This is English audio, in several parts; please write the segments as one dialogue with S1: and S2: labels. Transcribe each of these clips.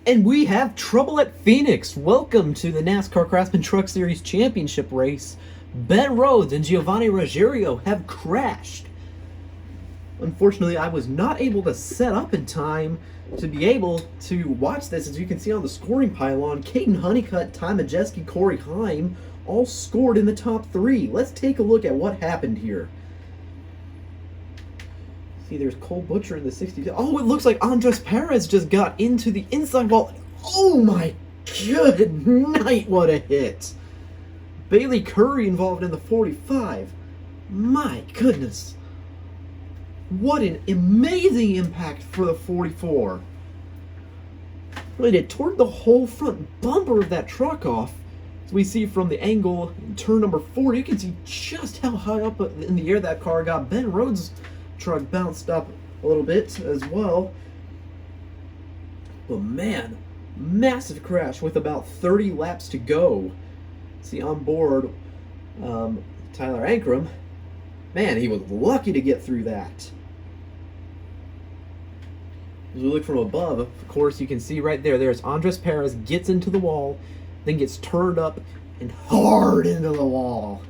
S1: And we have trouble at Phoenix. Welcome to the NASCAR Craftsman Truck Series Championship race. Ben Rhodes and Giovanni Ruggiero have crashed. Unfortunately, I was not able to set up in time to be able to watch this. As you can see on the scoring pylon, Caden Honeycutt, Ty Majeski, Corey Heim all scored in the top three. Let's take a look at what happened here. See, there's Cole Butcher in the 60. Oh, it looks like Andres Perez just got into the inside wall. Oh my good night, what a hit. Bailey Curry involved in the 45. My goodness. What an amazing impact for the 44. Really, it tore the whole front bumper of that truck off. As we see from the angle in turn number 4, you can see just how high up in the air that car got. Ben Rhodes' truck bounced up a little bit as well. But man, massive crash with about 30 laps to go. See on board Tyler Ankrum. Man, he was lucky to get through that. As we look from above, of course, you can see right there's Andres Perez gets into the wall, then gets turned up and hard into the wall.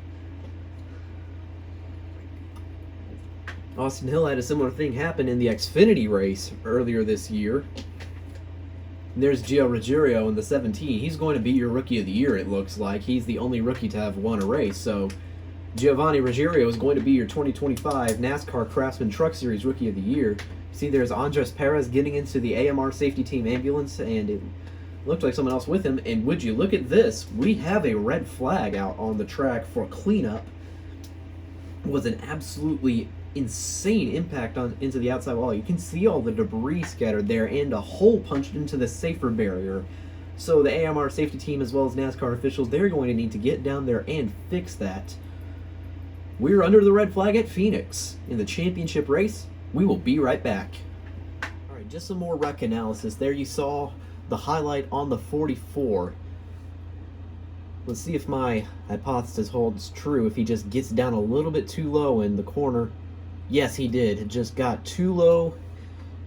S1: Austin Hill had a similar thing happen in the Xfinity race earlier this year. And there's Gio Ruggiero in the 17. He's going to be your Rookie of the Year, it looks like. He's the only rookie to have won a race. So Giovanni Ruggiero is going to be your 2025 NASCAR Craftsman Truck Series Rookie of the Year. See, there's Andres Perez getting into the AMR safety team ambulance, and it looked like someone else with him. And would you look at this? We have a red flag out on the track for cleanup. It was an absolutely insane impact into the outside wall. You can see all the debris scattered there and a hole punched into the safer barrier. So the AMR safety team as well as NASCAR officials, they're going to need to get down there and fix that. We're under the red flag at Phoenix in the championship race. We will be right back. Alright, just some more wreck analysis. There you saw the highlight on the 44. Let's see if my hypothesis holds true, if he just gets down a little bit too low in the corner. Yes, he did. It just got too low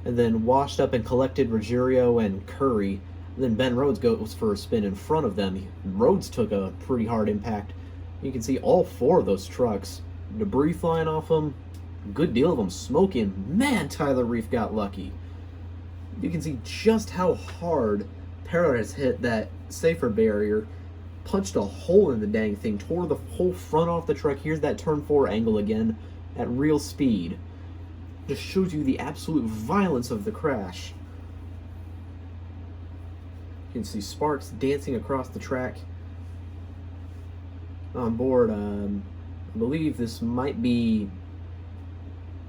S1: and then washed up and collected Ruggiero and Curry. And then Ben Rhodes goes for a spin in front of them. Rhodes took a pretty hard impact. You can see all four of those trucks. Debris flying off them. A good deal of them smoking. Man, Tyler Reef got lucky. You can see just how hard Perez hit that safer barrier. Punched a hole in the dang thing. Tore the whole front off the truck. Here's that turn 4 angle again. At real speed. Just shows you the absolute violence of the crash. You can see sparks dancing across the track. On board, I believe this might be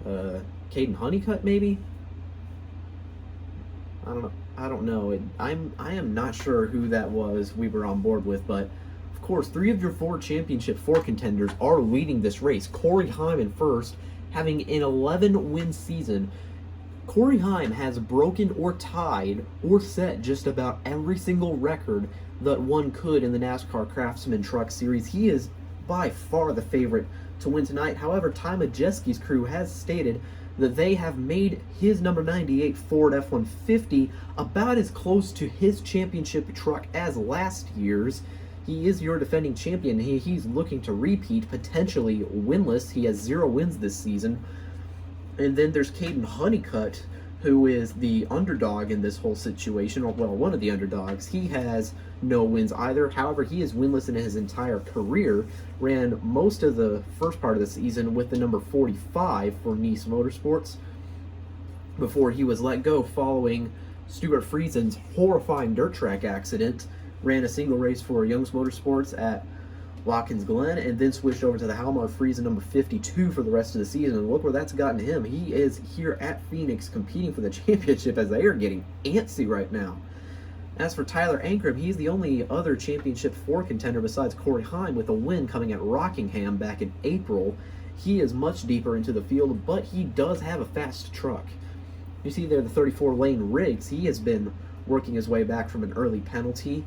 S1: Caden Honeycutt, maybe? I don't know. I am not sure who that was we were on board with, but of course, 3 of your 4 championship 4 contenders are leading this race. Corey Heim in first, having an 11-win season. Corey Heim has broken or tied or set just about every single record that one could in the NASCAR Craftsman Truck Series. He is by far the favorite to win tonight. However, Ty Majeski's crew has stated that they have made his number 98 Ford F-150 about as close to his championship truck as last year's. He is your defending champion. He's looking to repeat, potentially winless. He has 0 wins this season. And then there's Caden Honeycutt, who is the underdog in this whole situation. Well, one of the underdogs. He has no wins either. However, he is winless in his entire career. Ran most of the first part of the season with the number 45 for Nice Motorsports before he was let go following Stuart Friesen's horrifying dirt track accident. Ran a single race for Young's Motorsports at Watkins Glen, and then switched over to the Halmar Friesen number 52 for the rest of the season. And look where that's gotten him. He is here at Phoenix competing for the championship as they are getting antsy right now. As for Tyler Ankrum, he's the only other championship 4 contender besides Corey Heim with a win coming at Rockingham back in April. He is much deeper into the field, but he does have a fast truck. You see there the 34 Layne Riggs. He has been working his way back from an early penalty.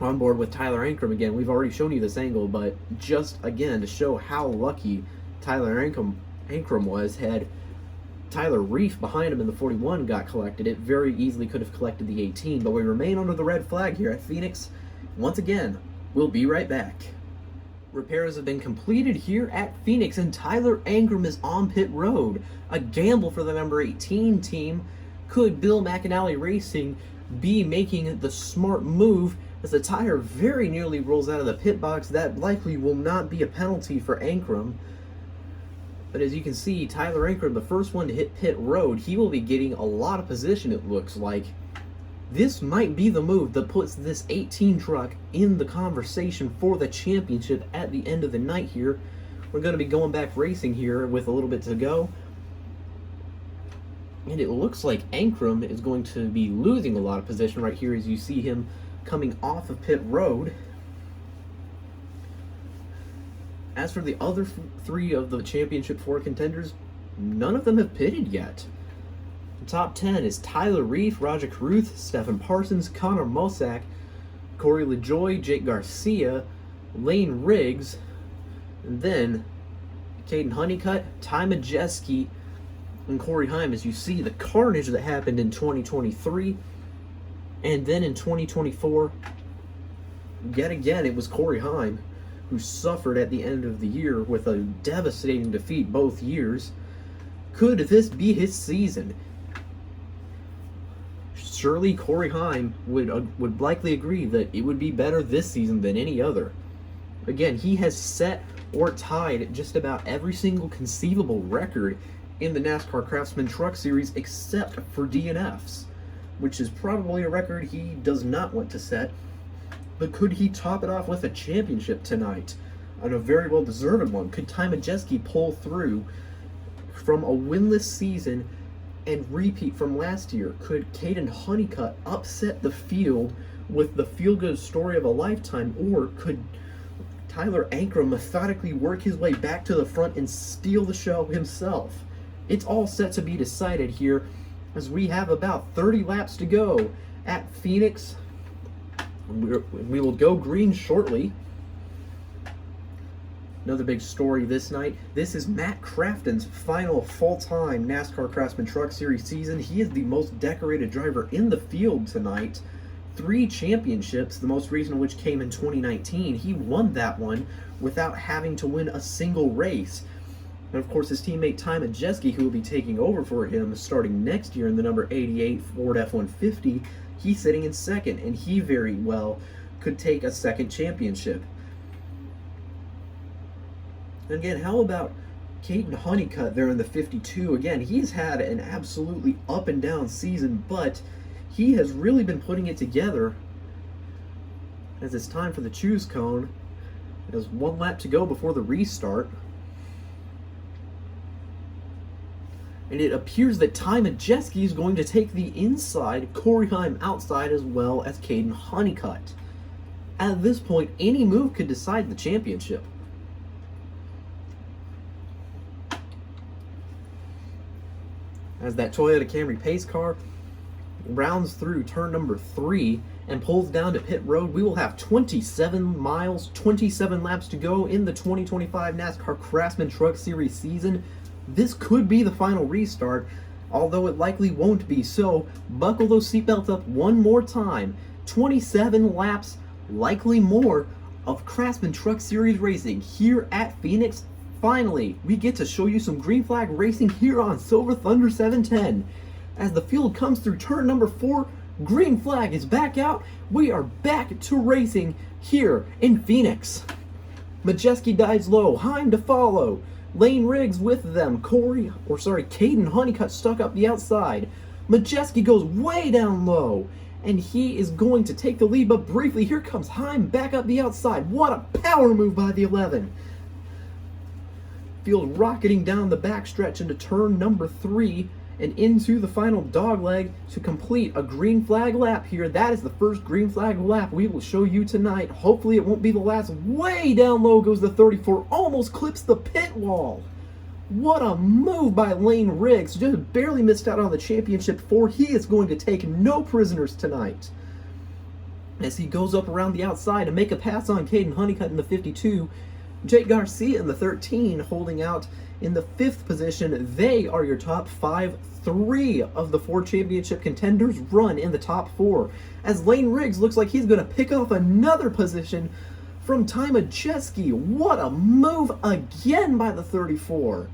S1: On board with Tyler Ankrum again. We've already shown you this angle, but just again to show how lucky Tyler Ankrum was, had Tyler Reef behind him in the 41 got collected. It very easily could have collected the 18, but we remain under the red flag here at Phoenix. Once again, we'll be right back. Repairs have been completed here at Phoenix, and Tyler Ankrum is on pit road. A gamble for the number 18 team. Could Bill McAnally Racing be making the smart move as the tire very nearly rolls out of the pit box? That likely will not be a penalty for Ankrum. But as you can see, Tyler Ankrum, the first one to hit pit road, he will be getting a lot of position, it looks like. This might be the move that puts this 18 truck in the conversation for the championship at the end of the night here. We're going to be going back racing here with a little bit to go. And it looks like Ankrum is going to be losing a lot of position right here as you see him coming off of pit road. As for the other three of the championship 4 contenders, none of them have pitted yet. The top 10 is Tyler Reef, Roger Carruth, Stephen Parsons, Connor Mosack, Corey LaJoie, Jake Garcia, Layne Riggs, and then Caden Honeycutt, Ty Majeski, and Corey Heim. As you see the carnage that happened in 2023, and then in 2024, yet again it was Corey Heim who suffered at the end of the year with a devastating defeat both years. Could this be his season? Surely Corey Heim would likely agree that it would be better this season than any other. Again, he has set or tied just about every single conceivable record in the NASCAR Craftsman Truck Series except for DNFs, which is probably a record he does not want to set. But could he top it off with a championship tonight? And a very well-deserved one. Could Ty Majeski pull through from a winless season and repeat from last year? Could Caden Honeycutt upset the field with the feel-good story of a lifetime? Or could Tyler Ankrum methodically work his way back to the front and steal the show himself? It's all set to be decided here as we have about 30 laps to go at Phoenix. We will go green shortly. Another big story this night. This is Matt Crafton's final full-time NASCAR Craftsman Truck Series season. He is the most decorated driver in the field tonight. 3 championships, the most recent of which came in 2019. He won that one without having to win a single race. And of course his teammate Ty Majeski, who will be taking over for him starting next year in the number 88 Ford F-150, he's sitting in second, and he very well could take a second championship. And again, how about Caden Honeycutt there in the 52? Again, he's had an absolutely up and down season, but he has really been putting it together as it's time for the choose cone. There's 1 lap to go before the restart. And it appears that Ty Majeski is going to take the inside, Corey Heim outside, as well as Caden Honeycutt. At this point, any move could decide the championship. As that Toyota Camry pace car rounds through turn number 3 and pulls down to pit road, we will have 27 miles, 27 laps to go in the 2025 NASCAR Craftsman Truck Series season. This could be the final restart, although it likely won't be, so buckle those seatbelts up one more time. 27 laps, likely more, of Craftsman Truck Series racing here at Phoenix. Finally, we get to show you some green flag racing here on Silver Thunder 710. As the field comes through turn number 4, green flag is back out. We are back to racing here in Phoenix. Majeski dives low, Heim to follow. Layne Riggs with them. Caden Honeycutt stuck up the outside. Majeski goes way down low, and he is going to take the lead, but briefly, here comes Heim back up the outside. What a power move by the 11. Field rocketing down the backstretch into turn number 3 and into the final dogleg to complete a green flag lap here. That is the first green flag lap we will show you tonight. Hopefully it won't be the last. Way down low goes the 34, almost clips the pit wall. What a move by Layne Riggs. Just barely missed out on the championship 4. He is going to take no prisoners tonight as he goes up around the outside to make a pass on Caden Honeycutt in the 52. Jake Garcia in the 13 holding out In the 5th position, they are your top 5. 3 of the 4 championship contenders run in the top 4, as Layne Riggs looks like he's going to pick off another position from Ty Majeski. What a move again by the 34.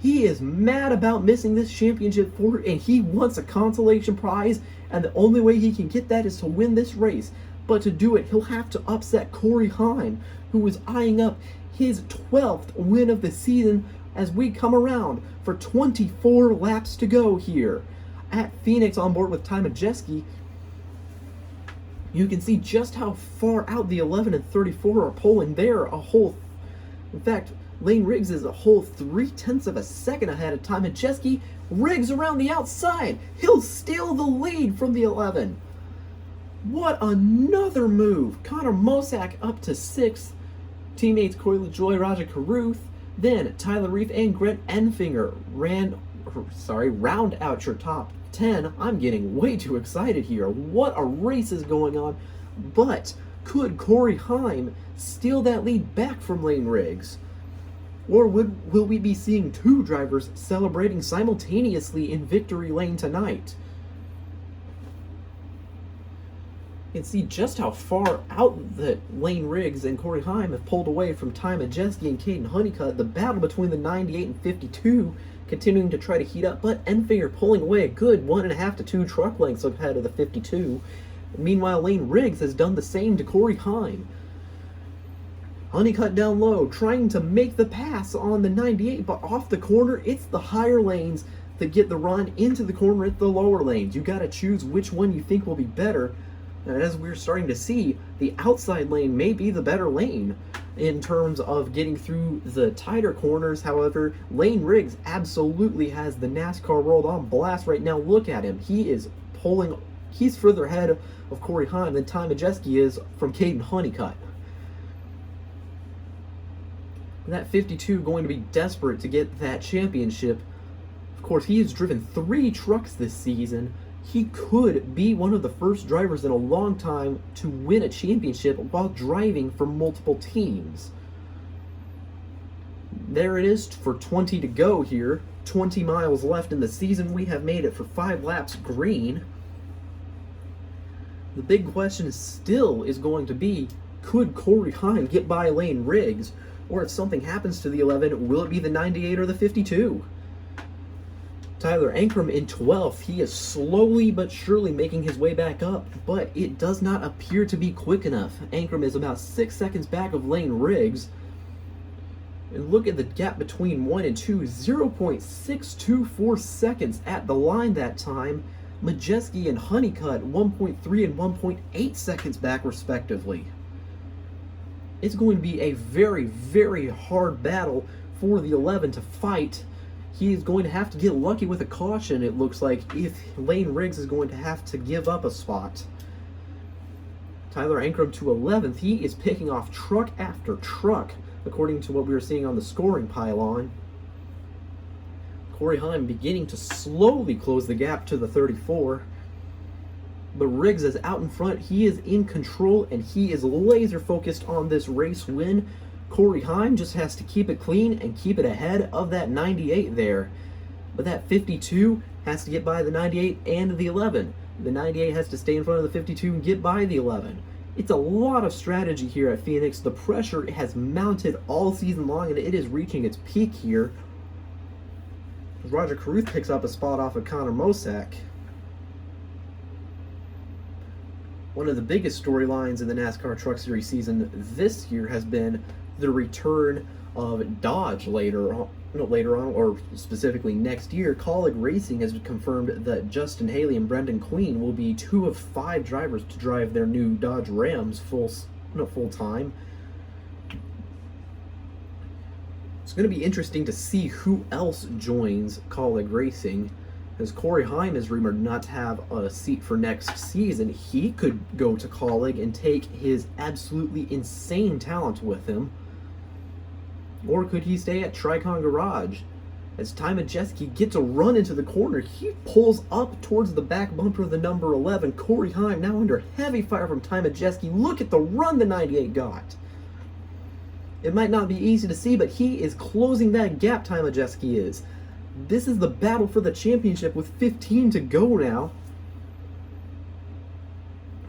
S1: He is mad about missing this championship and he wants a consolation prize, and the only way he can get that is to win this race. But to do it, he'll have to upset Corey Heim, who is eyeing up his 12th win of the season as we come around for 24 laps to go here at Phoenix on board with Ty Majeski. You can see just how far out the 11 and 34 are pulling there. In fact, Layne Riggs is a whole 0.3 of a second ahead of Ty Majeski. Riggs around the outside. He'll steal the lead from the 11. What another move. Connor Mosack up to 6th. Teammates Corey LaJoie, Roger Carruth. Then Tyler Reef and Grant Enfinger round out your top 10. I'm getting way too excited here. What a race is going on. But could Corey Heim steal that lead back from Layne Riggs? Or will we be seeing 2 drivers celebrating simultaneously in victory lane tonight? You can see just how far out that Layne Riggs and Corey Heim have pulled away from Ty Majeski and Caden Honeycutt. The battle between the 98 and 52 continuing to try to heat up, but Enfinger pulling away a good 1.5 to 2 truck lengths ahead of the 52. Meanwhile, Layne Riggs has done the same to Corey Heim. Honeycutt down low, trying to make the pass on the 98, but off the corner, it's the higher lanes that get the run into the corner at the lower lanes. You got to choose which one you think will be better. And as we're starting to see, the outside lane may be the better lane in terms of getting through the tighter corners. However, Layne Riggs absolutely has the NASCAR world on blast right now. Look at him. He's further ahead of Corey Heim than Ty Majeski is from Caden Honeycutt. That 52 going to be desperate to get that championship. Of course, he has driven 3 trucks this season. He could be one of the first drivers in a long time to win a championship while driving for multiple teams. There it is for 20 to go here. 20 miles left in the season. We have made it for 5 laps green. The big question still is going to be, could Corey Heim get by Layne Riggs? Or if something happens to the 11, will it be the 98 or the 52? Tyler Ankrum in 12th. He is slowly but surely making his way back up, but it does not appear to be quick enough. Ankrum is about 6 seconds back of Layne Riggs. And look at the gap between 1 and 2, 0.624 seconds at the line that time. Majeski and Honeycutt, 1.3 and 1.8 seconds back respectively. It's going to be a very, very hard battle for the 11 to fight. He is going to have to get lucky with a caution, it looks like, if Layne Riggs is going to have to give up a spot. Tyler Ankrum to 11th. He is picking off truck after truck, according to what we were seeing on the scoring pylon. Corey Heim beginning to slowly close the gap to the 34. But Riggs is out in front. He is in control, and he is laser focused on this race win. Corey Heim just has to keep it clean and keep it ahead of that 98 there. But that 52 has to get by the 98 and the 11. The 98 has to stay in front of the 52 and get by the 11. It's a lot of strategy here at Phoenix. The pressure has mounted all season long, and it is reaching its peak here. Roger Carruth picks up a spot off of Connor Mosack. One of the biggest storylines in the NASCAR Truck Series season this year has been the return of Dodge later on, or specifically next year. Colleague Racing has confirmed that Justin Haley and Brendan Queen will be 2 of 5 drivers to drive their new Dodge Rams full time. It's going to be interesting to see who else joins Colleague Racing, as Corey Heim is rumored not to have a seat for next season. He could go to Colleague and take his absolutely insane talent with him. Or could he stay at Tricon Garage? As Ty Majeski gets a run into the corner, he pulls up towards the back bumper of the number 11. Corey Heim now under heavy fire from Ty Majeski. Look at the run the 98 got. It might not be easy to see, but he is closing that gap, Ty Majeski is. This is the battle for the championship with 15 to go now.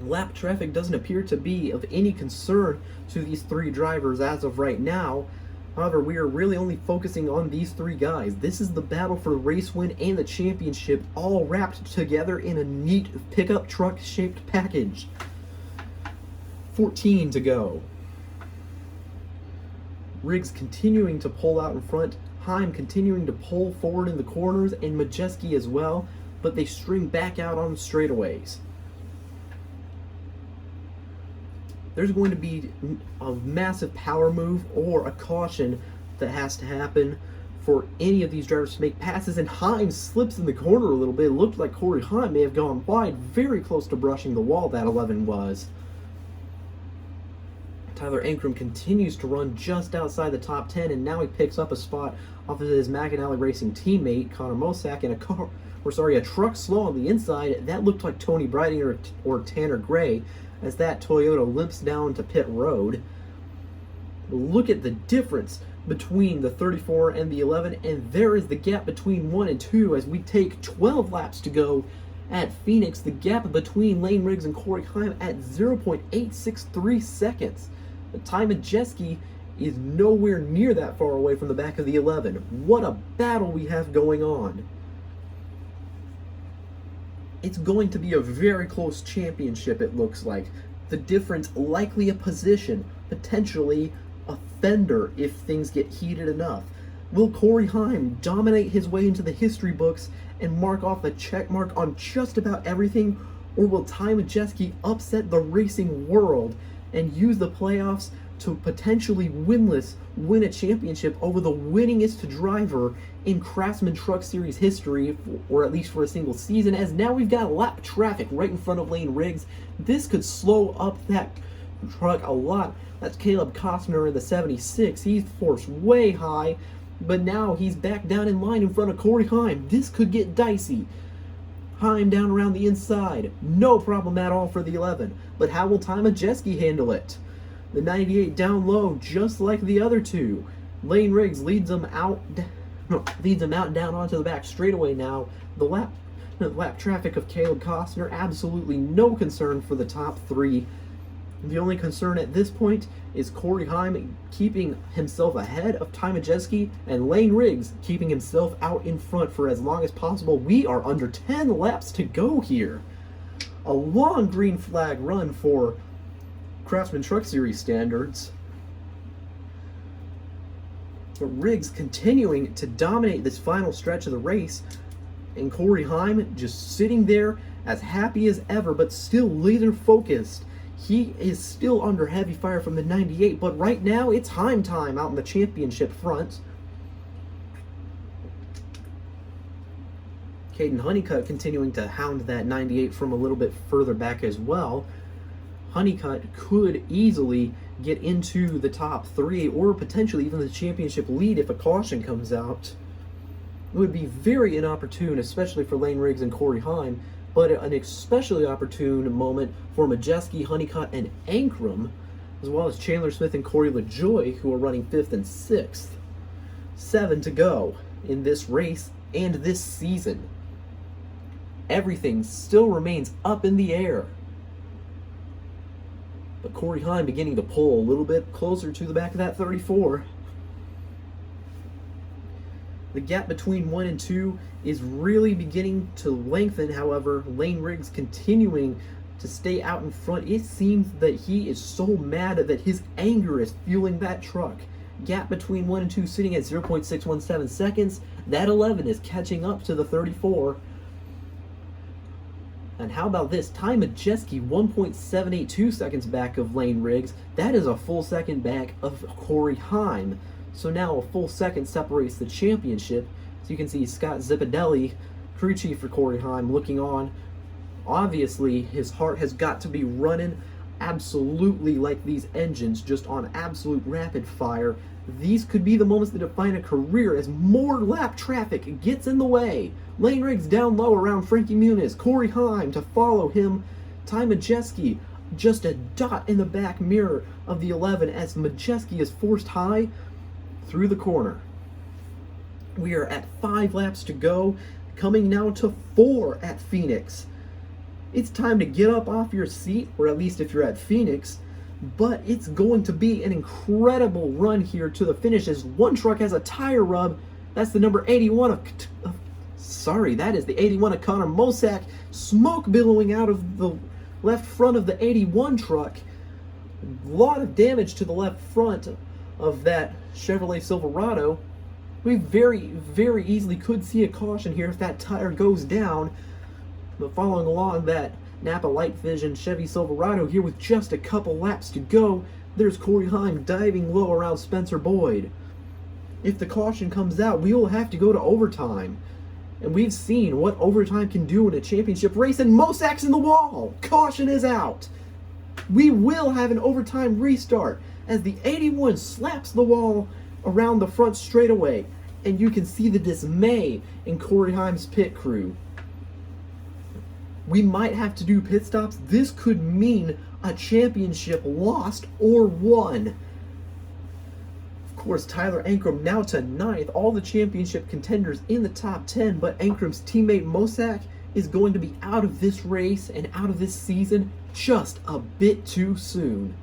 S1: Lap traffic doesn't appear to be of any concern to these three drivers as of right now. However, we are really only focusing on these three guys. This is the battle for the race win and the championship, all wrapped together in a neat pickup truck shaped package. 14 to go. Riggs continuing to pull out in front, Heim continuing to pull forward in the corners, and Majeski as well, but they string back out on the straightaways. There's going to be a massive power move or a caution that has to happen for any of these drivers to make passes, and Heim slips in the corner a little bit. It looked like Corey Heim may have gone wide, very close to brushing the wall, that 11 was. Tyler Ankrum continues to run just outside the top 10, and now he picks up a spot off of his McAnally Racing teammate, Connor Mosack, in a truck slow on the inside. That looked like Tony Briding or Tanner Gray, as that Toyota limps down to pit road. Look at the difference between the 34 and the 11, and there is the gap between 1 and 2 as we take 12 laps to go at Phoenix. The gap between Layne Riggs and Corey Heim at 0.863 seconds. But Ty Majeski is nowhere near that far away from the back of the 11. What a battle we have going on. It's going to be a very close championship, it looks like. The difference, likely a position, potentially a fender if things get heated enough. Will Corey Heim dominate his way into the history books and mark off a check mark on just about everything? Or will Ty Majeski upset the racing world and use the playoffs to potentially win a championship over the winningest driver in Craftsman Truck Series history, or at least for a single season, as now we've got lap traffic right in front of Layne Riggs. This could slow up that truck a lot. That's Caleb Costner in the 76. He's forced way high, but now he's back down in line in front of Corey Heim. This could get dicey. Heim down around the inside. No problem at all for the 11. But how will Ty Majeski handle it? The 98 down low, just like the other two. Layne Riggs leads him out down onto the back straightaway now. The lap traffic of Caleb Costner, absolutely no concern for the top three. The only concern at this point is Corey Heim keeping himself ahead of Ty Majeski, and Layne Riggs keeping himself out in front for as long as possible. We are under 10 laps to go here. A long green flag run for Craftsman Truck Series standards. But Riggs continuing to dominate this final stretch of the race, and Corey Heim just sitting there as happy as ever, but still laser focused. He is still under heavy fire from the 98, but right now it's Heim time out in the championship front. Caden Honeycutt continuing to hound that 98 from a little bit further back as well. Honeycutt could easily get into the top three, or potentially even the championship lead if a caution comes out. It would be very inopportune, especially for Layne Riggs and Corey Heim, but an especially opportune moment for Majeski, Honeycutt, and Ankrum, as well as Chandler Smith and Corey LaJoy, who are running 5th and 6th. 7 to go in this race and this season. Everything still remains up in the air. But Corey Heim beginning to pull a little bit closer to the back of that 34. The gap between 1 and 2 is really beginning to lengthen. However, Layne Riggs continuing to stay out in front. It seems that he is so mad that his anger is fueling that truck. Gap between 1 and 2 sitting at 0.617 seconds. That 11 is catching up to the 34. And how about this? Ty Majeski 1.782 seconds back of Layne Riggs. That is a full second back of Corey Heim. So now a full second separates the championship. So you can see Scott Zipadelli, crew chief for Corey Heim, looking on. Obviously, his heart has got to be running absolutely like these engines, just on absolute rapid fire. These could be the moments that define a career as more lap traffic gets in the way. Layne Riggs down low around Frankie Muniz. Corey Heim to follow him. Ty Majeski just a dot in the back mirror of the 11 as Majeski is forced high through the corner. We are at 5 laps to go, coming now to 4 at Phoenix. It's time to get up off your seat, or at least if you're at Phoenix, but it's going to be an incredible run here to the finish as one truck has a tire rub. That's the number 81 that is the 81 of Connor Mosack. Smoke billowing out of the left front of the 81 truck. A lot of damage to the left front of that Chevrolet Silverado. We very, very easily could see a caution here if that tire goes down. But following along that Napa Light Vision Chevy Silverado here with just a couple laps to go, there's Corey Heim diving low around Spencer Boyd. If the caution comes out, we will have to go to overtime. And we've seen what overtime can do in a championship race, and Mosack's in the wall. Caution is out. We will have an overtime restart as the 81 slaps the wall around the front straightaway, and you can see the dismay in Corey Heim's pit crew. We might have to do pit stops. This could mean a championship lost or won. Of course, Tyler Ankrum now to 9th. All the championship contenders in the top 10, but Ankrum's teammate Mosack is going to be out of this race and out of this season just a bit too soon.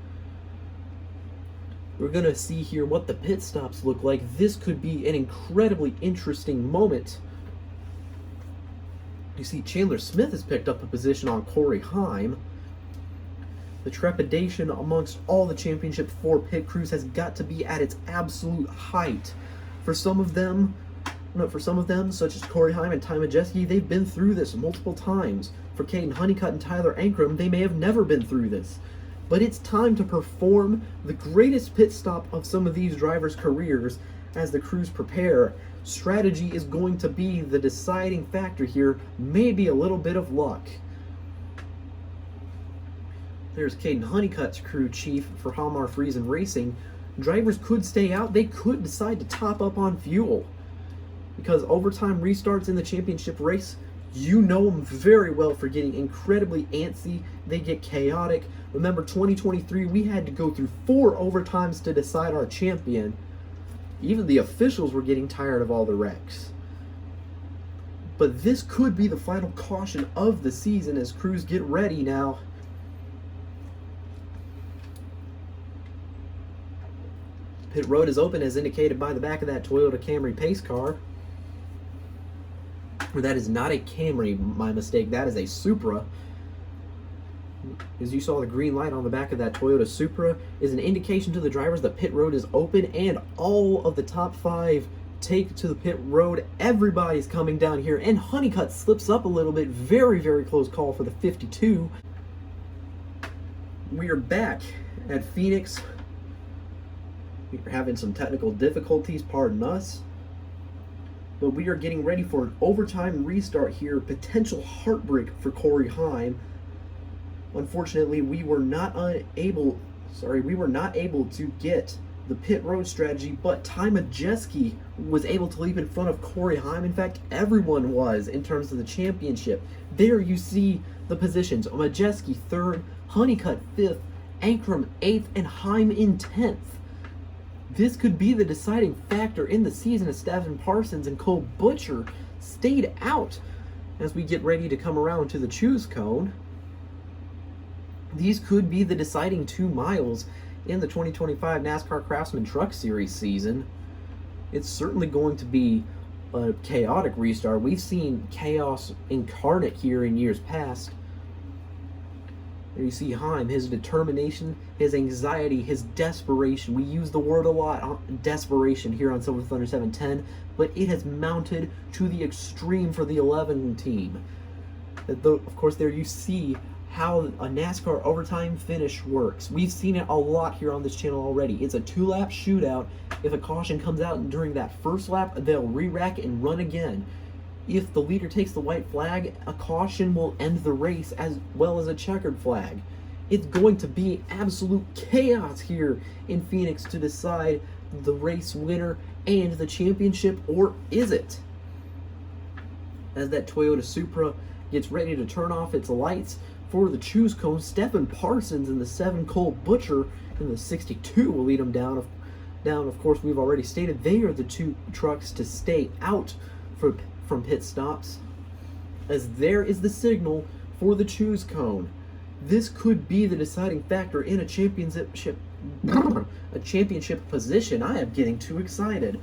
S1: We're going to see here what the pit stops look like. This could be an incredibly interesting moment. You see Chandler Smith has picked up a position on Corey Heim. The trepidation amongst all the Championship 4 pit crews has got to be at its absolute height. For some of them, such as Corey Heim and Ty Majeski, they've been through this multiple times. For Caden Honeycutt and Tyler Ankrum, they may have never been through this. But it's time to perform the greatest pit stop of some of these drivers' careers as the crews prepare. Strategy is going to be the deciding factor here, maybe a little bit of luck. There's Caden Honeycutt's crew chief for Halmar Friesen Racing. Drivers could stay out. They could decide to top up on fuel. Because overtime restarts in the championship race, you know them very well for getting incredibly antsy. They get chaotic. Remember, 2023, we had to go through 4 overtimes to decide our champion. Even the officials were getting tired of all the wrecks. But this could be the final caution of the season as crews get ready now. Pit road is open as indicated by the back of that Toyota Camry pace car. Or that is not a Camry, my mistake. That is a Supra. As you saw, the green light on the back of that Toyota Supra is an indication to the drivers that pit road is open, and all of the top 5 take to the pit road. Everybody's coming down here, and Honeycutt slips up a little bit. Very, very close call for the 52. We are back at Phoenix. We're having some technical difficulties, pardon us. But we are getting ready for an overtime restart here. Potential heartbreak for Corey Heim. Unfortunately, we were not able to get the pit road strategy, but Ty Majeski was able to leap in front of Corey Heim. In fact, everyone was in terms of the championship. There you see the positions. Majeski 3rd, Honeycutt 5th, Ankrum 8th, and Heim in 10th. This could be the deciding factor in the season as Stavin Parsons and Cole Butcher stayed out as we get ready to come around to the choose cone. These could be the deciding 2 miles in the 2025 NASCAR Craftsman Truck Series season. It's certainly going to be a chaotic restart. We've seen chaos incarnate here in years past. There you see Heim, his determination, his anxiety, his desperation. We use the word a lot, desperation, here on Silver Thunder 710, but it has mounted to the extreme for the 11 team. Of course, there you see how a NASCAR overtime finish works. We've seen it a lot here on this channel already. It's a 2-lap shootout. If a caution comes out during that first lap, they'll re-rack and run again. If the leader takes the white flag, a caution will end the race as well as a checkered flag. It's going to be absolute chaos here in Phoenix to decide the race winner and the championship, or is it? As that Toyota Supra gets ready to turn off its lights For the choose cone, Stephen Parsons in the 7, Cole Butcher in the 62 will lead them down. Of course, we've already stated they are the 2 trucks to stay out from pit stops, as there is the signal for the choose cone. This could be the deciding factor in a championship position. I am getting too excited.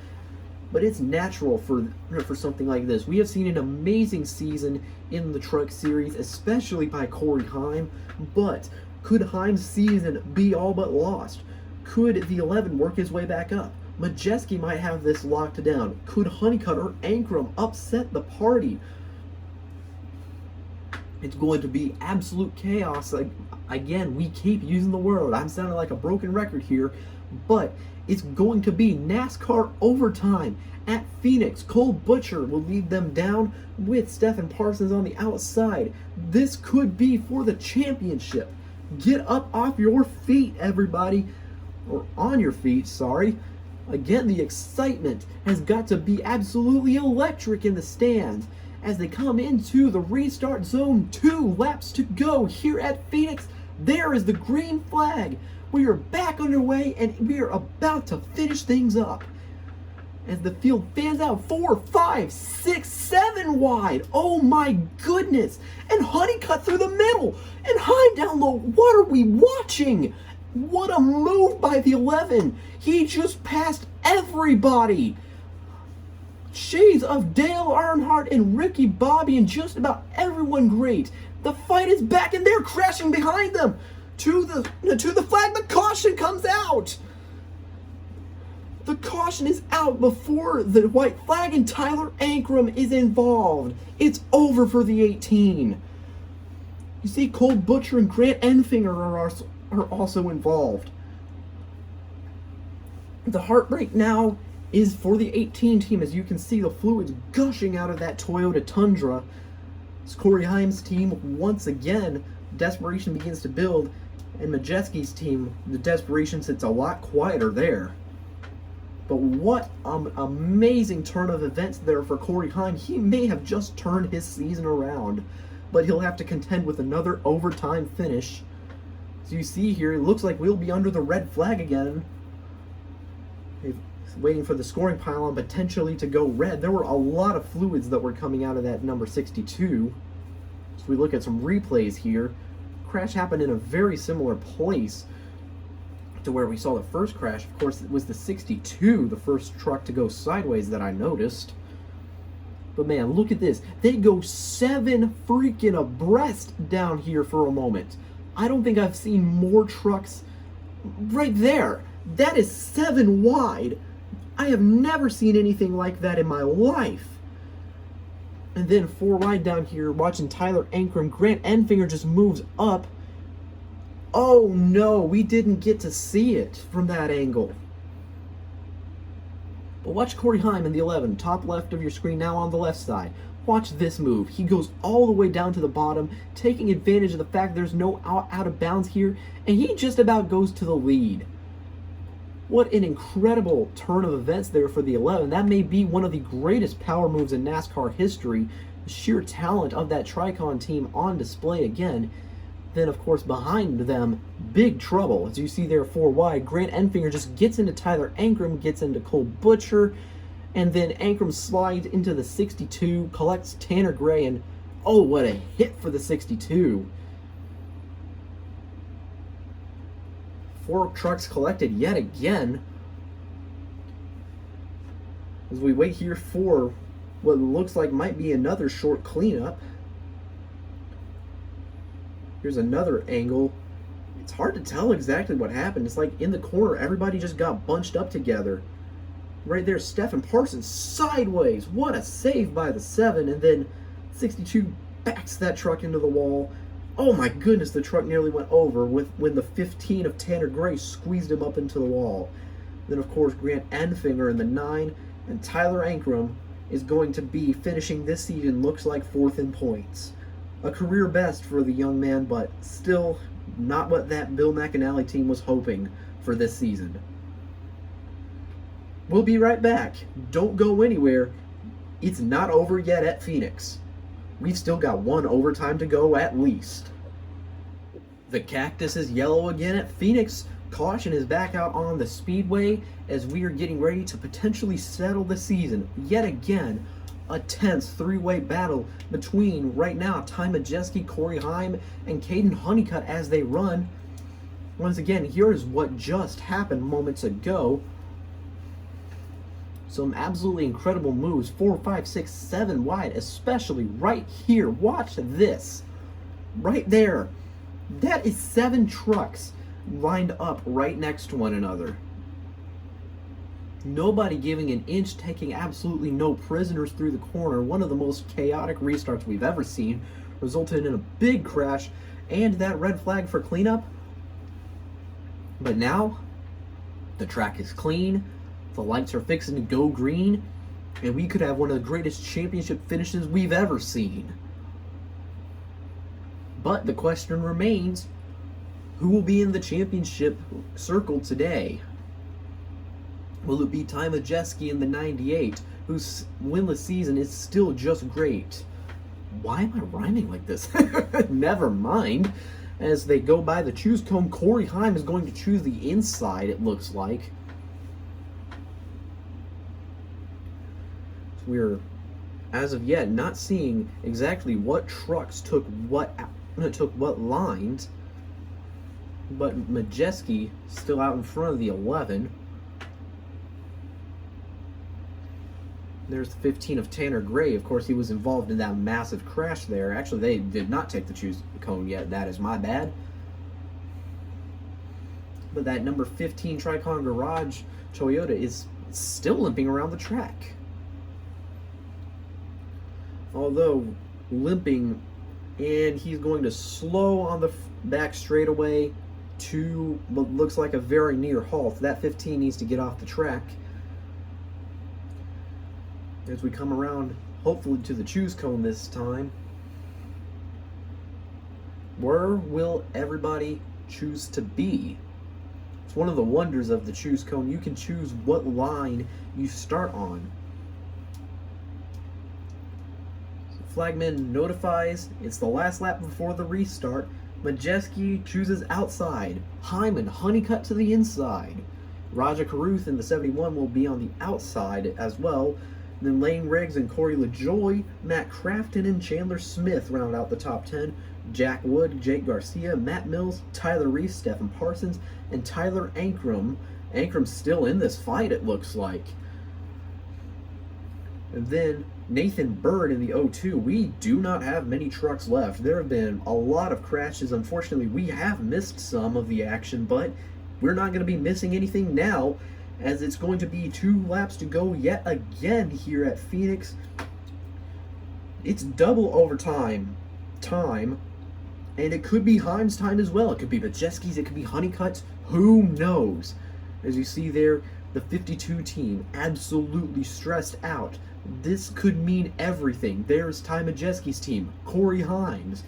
S1: But it's natural for something like this. We have seen an amazing season in the Truck Series, especially by Corey Heim. But could Heim's season be all but lost? Could the 11 work his way back up? Majeski might have this locked down. Could Honeycutt or Ankrum upset the party? It's going to be absolute chaos. Again, we keep using the word. I'm sounding like a broken record here, but it's going to be NASCAR overtime at Phoenix. Cole Butcher will lead them down with Stephen Parsons on the outside. This could be for the championship. Get up off your feet, everybody. Or on your feet, sorry. Again, the excitement has got to be absolutely electric in the stands as they come into the restart zone. 2 laps to go here at Phoenix. There is the green flag. We are back underway and we are about to finish things up as the field fans out 4, 5, 6, 7 wide. Oh my goodness. And Honeycutt through the middle and Heim down low. What are we watching? What a move by the 11. He just passed everybody. Shades of Dale Earnhardt and Ricky Bobby and just about everyone great. The fight is back and they're crashing behind them. To the flag, the caution comes out. The caution is out before the white flag and Tyler Ankrum is involved. It's over for the 18. You see Cole Butcher and Grant Enfinger are also involved. The heartbreak now is for the 18 team. As you can see, the fluids gushing out of that Toyota Tundra. It's Corey Heim's team once again. Desperation begins to build. And Majeski's team, the desperation sits a lot quieter there. But what an amazing turn of events there for Corey Heim. He may have just turned his season around, but he'll have to contend with another overtime finish. So you see here, it looks like we'll be under the red flag again. Waiting for the scoring pylon potentially to go red. There were a lot of fluids that were coming out of that number 62. So we look at some replays here. Crash happened in a very similar place to where we saw the first crash. Of course, it was the 62, the first truck to go sideways that I noticed. But man, look at this. They go 7 freaking abreast down here for a moment. I don't think I've seen more trucks right there. That is 7 wide. I have never seen anything like that in my life. And then 4 wide down here, watching Tyler Ankrum. Grant Enfinger just moves up. Oh no, we didn't get to see it from that angle. But watch Corey Heim in the 11, top left of your screen, now on the left side. Watch this move. He goes all the way down to the bottom, taking advantage of the fact there's no out of bounds here, and he just about goes to the lead. What an incredible turn of events there for the 11. That may be one of the greatest power moves in NASCAR history. The sheer talent of that Tricon team on display again. Then, of course, behind them, big trouble. As you see there, 4 wide, Grant Enfinger just gets into Tyler Ankrum, gets into Cole Butcher, and then Ankrum slides into the 62, collects Tanner Gray, and oh, what a hit for the 62. 4 trucks collected yet again. As we wait here for what looks like might be another short cleanup. Here's another angle. It's hard to tell exactly what happened. It's like in the corner, everybody just got bunched up together. Right there, Stephen Parsons sideways. What a save by the 7. And then 62 backs that truck into the wall. Oh my goodness, the truck nearly went over when the 15 of Tanner Gray squeezed him up into the wall. Then, of course, Grant Enfinger in the 9, and Tyler Ankrum is going to be finishing this season, looks like 4th in points. A career best for the young man, but still not what that Bill McAnally team was hoping for this season. We'll be right back. Don't go anywhere. It's not over yet at Phoenix. We've still got 1 overtime to go at least. The cactus is yellow again at Phoenix. Caution is back out on the speedway as we are getting ready to potentially settle the season. Yet again, a tense three-way battle between, right now, Ty Majeski, Corey Heim, and Caden Honeycutt as they run. Once again, here is what just happened moments ago. Some absolutely incredible moves, 4, 5, 6, 7 wide, especially right here. Watch this. Right there. That is 7 trucks lined up right next to one another. Nobody giving an inch, taking absolutely no prisoners through the corner. One of the most chaotic restarts we've ever seen. Resulted in a big crash and that red flag for cleanup. But now, the track is clean. The lights are fixing to go green. And we could have one of the greatest championship finishes we've ever seen. But the question remains, who will be in the championship circle today? Will it be Ty Majeski in the 98, whose winless season is still just great? Why am I rhyming like this? Never mind. As they go by the choose cone, Corey Heim is going to choose the inside, it looks like. We're, as of yet, not seeing exactly what trucks took what lines, but Majeski still out in front of the 11. There's the 15 of Tanner Gray. Of course, he was involved in that massive crash there. Actually, they did not take the choose cone yet. That is my bad. But that number 15 Tricon Garage Toyota is still limping around the track. Although limping, and he's going to slow on the back straightaway to what looks like a very near halt. That 15 needs to get off the track. As we come around, hopefully to the choose cone this time. Where will everybody choose to be? It's one of the wonders of the choose cone. You can choose what line you start on. Flagman notifies it's the last lap before the restart. Majeski chooses outside. Heim and Honeycutt to the inside. Raja Caruth in the 71 will be on the outside as well. Then Layne Riggs and Corey LaJoy, Matt Crafton and Chandler Smith round out the top 10. Jack Wood, Jake Garcia, Matt Mills, Tyler Reese, Stephen Parsons, and Tyler Ankrum. Ankrum's still in this fight, it looks like. And then Nathan Bird in the 02. We do not have many trucks left. There have been a lot of crashes. Unfortunately, we have missed some of the action, but we're not going to be missing anything now, as it's going to be 2 laps to go yet again here at Phoenix. It's double overtime time, and it could be Heim's time as well. It could be Majeski's, it could be Honeycutt's, who knows? As you see there, the 52 team absolutely stressed out. This could mean everything. There's Ty Majeski's team, Corey Heim's.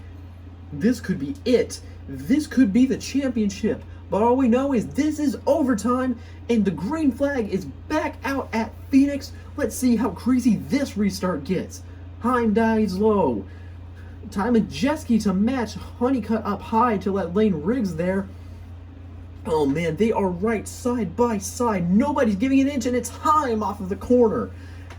S1: This could be it. This could be the championship. But all we know is this is overtime, and the green flag is back out at Phoenix. Let's see how crazy this restart gets. Heim dives low. Ty Majeski to match. Honeycutt up high to let Layne Riggs there. Oh man, they are right side by side. Nobody's giving an inch, and it's Heim off of the corner.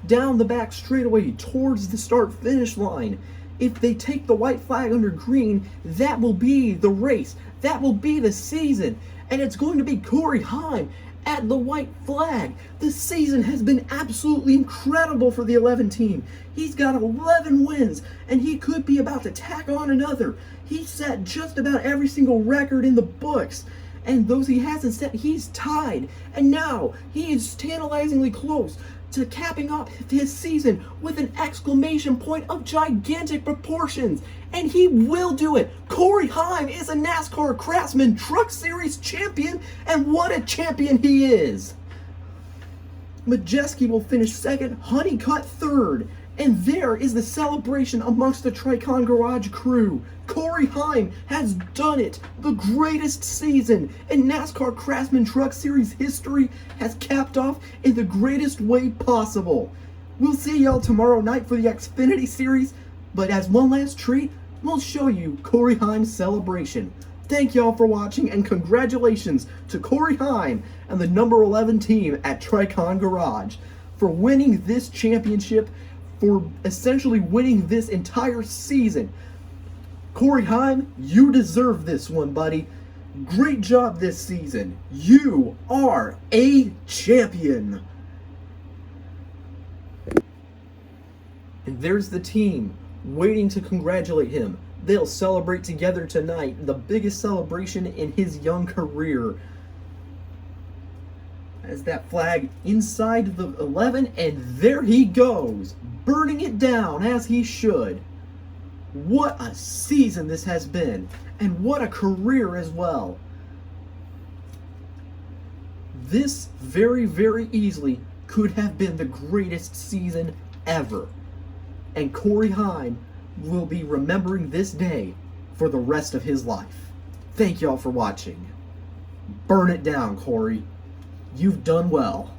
S1: Down the back straightaway towards the start-finish line. If they take the white flag under green, that will be the race. That will be the season. And it's going to be Corey Heim at the white flag. The season has been absolutely incredible for the 11 team. He's got 11 wins, and he could be about to tack on another. He set just about every single record in the books. And those he hasn't set, he's tied. And now he is tantalizingly close to capping off his season with an exclamation point of gigantic proportions. And he will do it. Corey Heim is a NASCAR Craftsman Truck Series champion, and what a champion he is. Majeski will finish second, Honeycutt third. And there is the celebration amongst the Tricon Garage crew. Corey Heim has done it. The greatest season in NASCAR Craftsman Truck Series history has capped off in the greatest way possible. We'll see y'all tomorrow night for the Xfinity Series, but as one last treat, we'll show you Corey Heim's celebration.
S2: Thank y'all for watching, and congratulations to Corey Heim and the number 11 team at Tricon Garage for winning this championship, for essentially winning this entire season. Corey Heim, you deserve this one, buddy. Great job this season. You are a champion.
S1: And there's the team waiting to congratulate him. They'll celebrate together tonight, the biggest celebration in his young career. As that flag inside the 11, and there he goes, burning it down as he should. What a season this has been, and what a career as well. This very, very easily could have been the greatest season ever. And Corey Heim will be remembering this day for the rest of his life. Thank y'all for watching. Burn it down, Corey. You've done well.